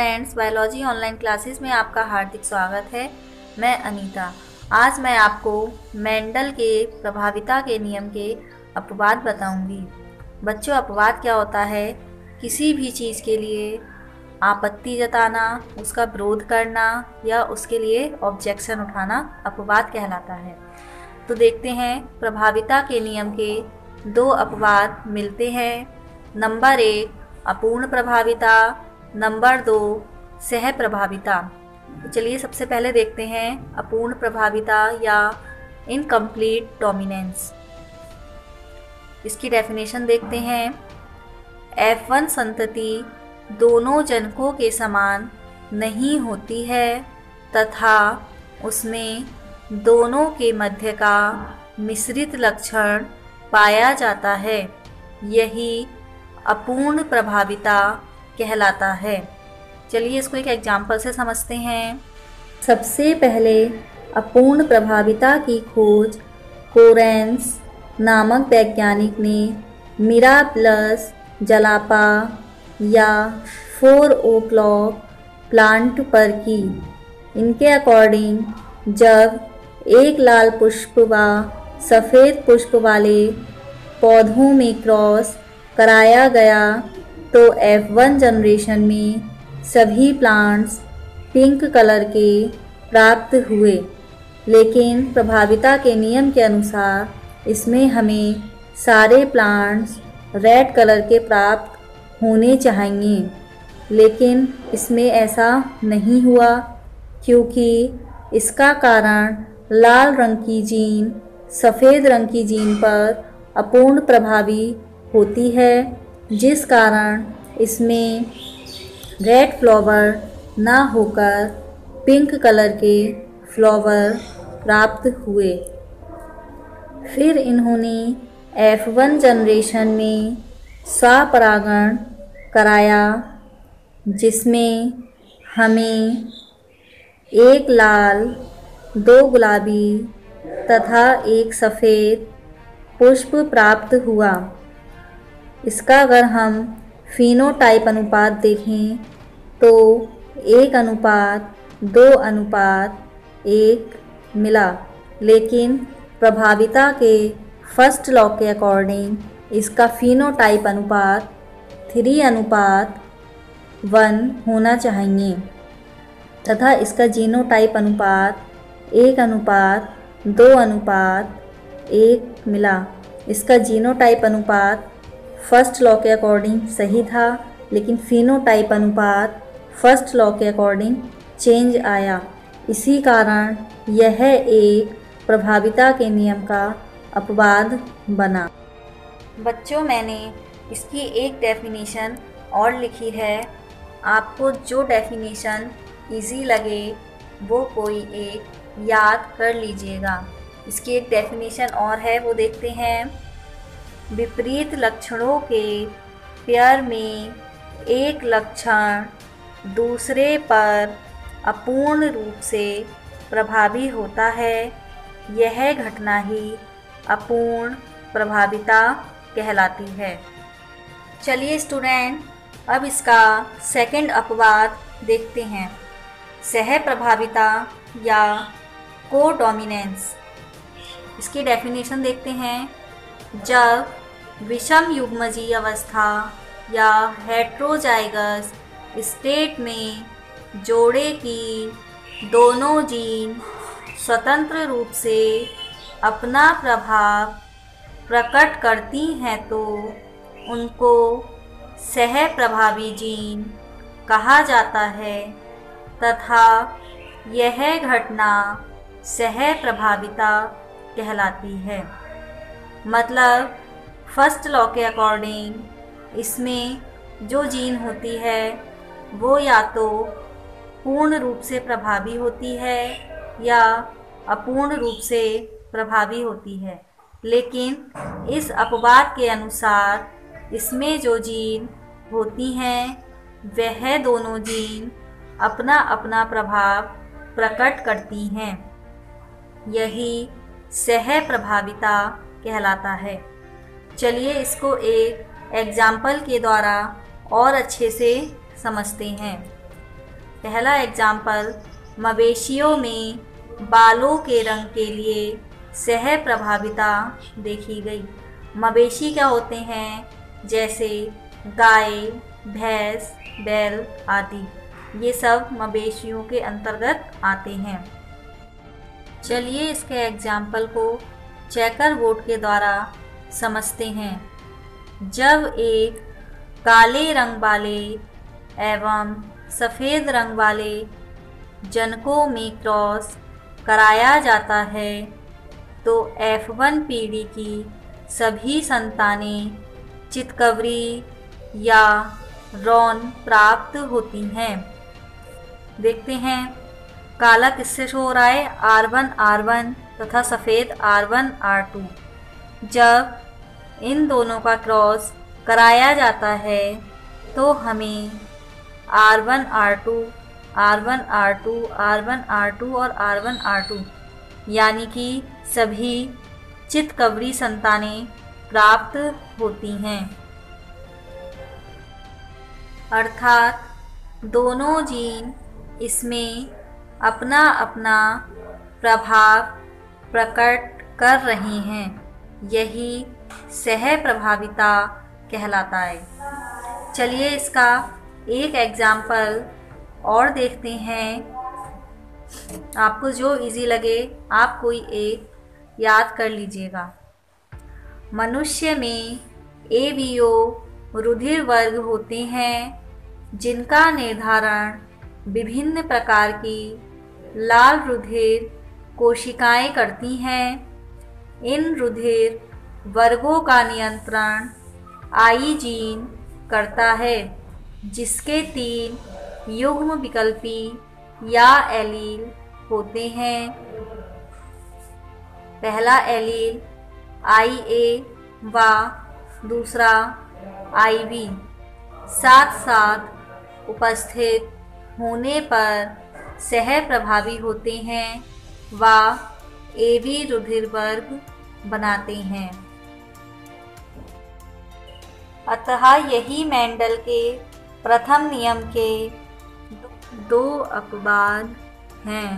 Friends, biology online classes में आपका हार्दिक स्वागत है। मैं अनीता। आज मैं आपको मेंडल के प्रभाविता के नियम के अपवाद बताऊंगी। बच्चों, अपवाद क्या होता है? किसी भी चीज़ के लिए आपत्ति जताना, उसका विरोध करना या उसके लिए ऑब्जेक्शन उठाना अपवाद कहलाता है। तो देखते हैं, प्रभाविता के नियम के दो अपवाद मिलते हैं। नंबर 1 अपूर्ण प्रभाविता, नंबर 2 सह प्रभाविता। तो चलिए सबसे पहले देखते हैं अपूर्ण प्रभाविता या इनकम्प्लीट डोमिनेंस। इसकी डेफिनेशन देखते हैं। F1 संतति दोनों जनकों के समान नहीं होती है तथा उसमें दोनों के मध्य का मिश्रित लक्षण पाया जाता है। यही अपूर्ण प्रभाविता कहलाता है। चलिए इसको एक एग्जाम्पल से समझते हैं। सबसे पहले अपूर्ण प्रभाविता की खोज कोरेंस नामक वैज्ञानिक ने मिराबिलस जलापा या 4 o'clock प्लांट पर की। इनके अकॉर्डिंग जब एक लाल पुष्प व सफ़ेद पुष्प वाले पौधों में क्रॉस कराया गया तो F1 जनरेशन में सभी प्लांट्स पिंक कलर के प्राप्त हुए, लेकिन प्रभाविता के नियम के अनुसार इसमें हमें सारे प्लांट्स रेड कलर के प्राप्त होने चाहिए। लेकिन इसमें ऐसा नहीं हुआ क्योंकि इसका कारण लाल रंग की जीन सफ़ेद रंग की जीन पर अपूर्ण प्रभावी होती है, जिस कारण इसमें रेड फ्लावर ना होकर पिंक कलर के फ्लावर प्राप्त हुए। फिर इन्होंने F1 जनरेशन में स्वपरागण कराया, जिसमें हमें एक लाल, 2 गुलाबी तथा एक सफ़ेद पुष्प प्राप्त हुआ। इसका अगर हम फिनोटाइप अनुपात देखें तो 1:2:1 मिला, लेकिन प्रभाविता के फर्स्ट लॉ के अकॉर्डिंग इसका फिनोटाइप अनुपात 3:1 होना चाहिए तथा इसका जीनोटाइप अनुपात 1:2:1 मिला। इसका जीनोटाइप अनुपात फर्स्ट लॉ के अकॉर्डिंग सही था, लेकिन फिनोटाइप अनुपात फर्स्ट लॉ के अकॉर्डिंग चेंज आया। इसी कारण यह एक प्रभाविता के नियम का अपवाद बना। बच्चों, मैंने इसकी एक डेफिनेशन और लिखी है। आपको जो डेफिनेशन इजी लगे वो कोई एक याद कर लीजिएगा। इसकी एक डेफिनेशन और है, वो देखते हैं। विपरीत लक्षणों के पेयर में एक लक्षण दूसरे पर अपूर्ण रूप से प्रभावी होता है। यह घटना ही अपूर्ण प्रभाविता कहलाती है। चलिए स्टूडेंट, अब इसका सेकंड अपवाद देखते हैं, सह प्रभाविता या कोडोमिनेंस। इसकी डेफिनेशन देखते हैं। जब विषम युग्मजीय अवस्था या हेट्रोजाइगस स्टेट में जोड़े की दोनों जीन स्वतंत्र रूप से अपना प्रभाव प्रकट करती हैं तो उनको सह प्रभावी जीन कहा जाता है तथा यह घटना सह प्रभाविता कहलाती है। मतलब फर्स्ट लॉ के अकॉर्डिंग इसमें जो जीन होती है वो या तो पूर्ण रूप से प्रभावी होती है या अपूर्ण रूप से प्रभावी होती है, लेकिन इस अपवाद के अनुसार इसमें जो जीन होती हैं वह दोनों जीन अपना अपना प्रभाव प्रकट करती हैं। यही सह प्रभाविता कहलाता है। चलिए इसको एक एग्जाम्पल के द्वारा और अच्छे से समझते हैं। पहला एग्जाम्पल, मवेशियों में बालों के रंग के लिए सह प्रभाविता देखी गई। मवेशी क्या होते हैं? जैसे गाय, भैंस, बैल आदि, ये सब मवेशियों के अंतर्गत आते हैं। चलिए इसके एग्जाम्पल को चेकर बोर्ड के द्वारा समझते हैं। जब एक काले रंग वाले एवं सफ़ेद रंग वाले जनकों में क्रॉस कराया जाता है तो F1 पीढ़ी की सभी संतानें चितकबरी या रॉन प्राप्त होती हैं। देखते हैं काला किससे शो हो रहा है? R1 R1 तथा सफ़ेद R1 R2। जब इन दोनों का क्रॉस कराया जाता है तो हमें R1 R2 R1 R2 R1 R2 और R1 R2 यानी कि सभी चितकबरी संतानें प्राप्त होती हैं। अर्थात दोनों जीन इसमें अपना अपना प्रभाव प्रकट कर रहे हैं। यही सह प्रभाविता कहलाता है। चलिए इसका एक एग्जाम्पल और देखते हैं। आपको जो इजी लगे आप कोई एक याद कर लीजिएगा। मनुष्य में एबीओ रुधिर वर्ग होते हैं जिनका निर्धारण विभिन्न प्रकार की लाल रुधिर कोशिकाएं करती हैं। इन रुधिर वर्गों का नियंत्रण आई जीन करता है, जिसके 3 युग्म विकल्पी या एलील होते हैं। पहला एलील IA व दूसरा IB साथ साथ उपस्थित होने पर सह प्रभावी होते हैं व AB रुधिर वर्ग बनाते हैं। अतः यही मेंडल के प्रथम नियम के 2 अपवाद हैं।